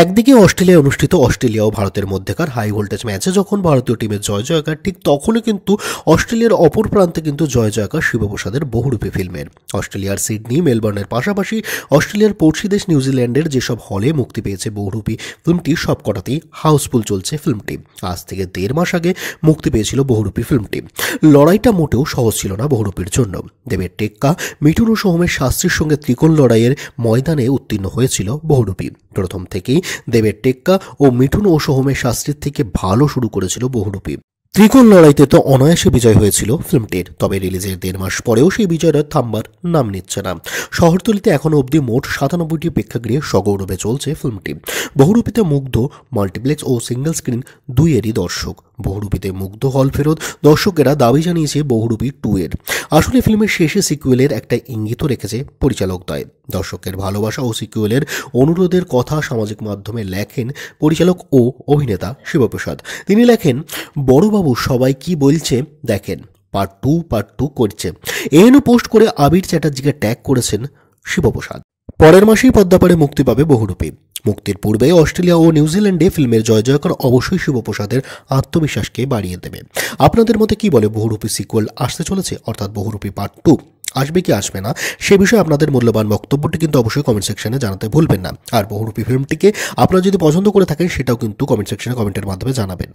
একদিকে অস্ট্রেলিয়ায় অনুষ্ঠিত অস্ট্রেলিয়া ও ভারতের মধ্যেকার হাই ভোল্টেজ ম্যাচে যখন ভারতীয় টিমের জয় জয়কার, ঠিক তখনই কিন্তু অস্ট্রেলিয়ার অপর প্রান্তে কিন্তু জয় জয়কার শিবপ্রসাদের বহুরূপী ফিল্মের। অস্ট্রেলিয়ার সিডনি, মেলবোর্নের পাশাপাশি অস্ট্রেলিয়ার পড়শি দেশ নিউজিল্যান্ডের যেসব হলে মুক্তি পেয়েছে বহুরূপী ফিল্মটি, সবকটাতেই হাউসফুল চলছে ফিল্মটি। আজ থেকে 1.5 মাস আগে মুক্তি পেয়েছিল বহুরূপী ফিল্মটি। লড়াইটা মোটেও সহজ ছিল না বহুরূপীর জন্য। দেবের টেক্কা, মিঠুন ও সোহমের শাস্ত্রীর সঙ্গে ত্রিকোণ লড়াইয়ের ময়দানে উত্তীর্ণ হয়েছিল বহুরূপী। প্রথম থেকেই দেবের টেক্কা ও মিঠুন ও সোহমের শাস্ত্রীর থেকে ভালো শুরু করেছিল বহুরূপী। ত্রিকোণ লড়াইতে তো অনায়াসে বিজয় হয়েছিল ফিল্মটির, তবে রিলিজের 1.5 মাস পরেও সেই বিজয়টা থামবার নাম নিচ্ছে না। শহরতলিতে এখনও অবধি মোট 97টি প্রেক্ষাগৃহে সগৌরবে চলছে ফিল্মটি। বহুরূপীতে মুগ্ধ মাল্টিপ্লেক্স ও সিঙ্গেল স্ক্রিন দুইয়েরই দর্শক। বহুরূপীতে মুগ্ধ হল ফেরত দর্শকেরা দাবি জানিয়েছে বহুরূপী 2 এর। আসলে ফিল্মের শেষে সিকুয়েলের একটা ইঙ্গিতও রেখেছে পরিচালকদ্বয়। দর্শকের ভালোবাসা ও সিকুয়েলের অনুরোধের কথা সামাজিক মাধ্যমে লেখেন পরিচালক ও অভিনেতা শিবপ্রসাদ। তিনি লেখেন, বড়বাবু সবাই কি বলছে দেখেন, পার্ট টু করছে। এন পোস্ট করে আবির চ্যাটার্জিকে ট্যাগ করেছেন শিবপ্রসাদ। পরের মাসেই পদ্মাপাড়ে মুক্তি পাবে বহুরূপী। মুক্তির পূর্বে অস্ট্রেলিয়া ও নিউজিল্যান্ডে ফিল্মের জয় জয়কার অবশ্যই শিবপ্রসাদের আত্মবিশ্বাসকে বাড়িয়ে দেবে। আপনাদের মতে কি বলে, বহুরূপী সিকুয়েল আসতে চলেছে, অর্থাৎ বহুরূপী পার্ট 2 আসবে কি আসবে না, সে বিষয়ে আপনাদের মূল্যবান বক্তব্যটি কিন্তু অবশ্যই কমেন্ট সেকশনে জানাতে ভুলবেন না। আর বহুরূপী ফিল্মটিকে আপনারা যদি পছন্দ করে থাকেন, সেটাও কিন্তু কমেন্ট সেকশনে কমেন্টের মাধ্যমে জানাবেন।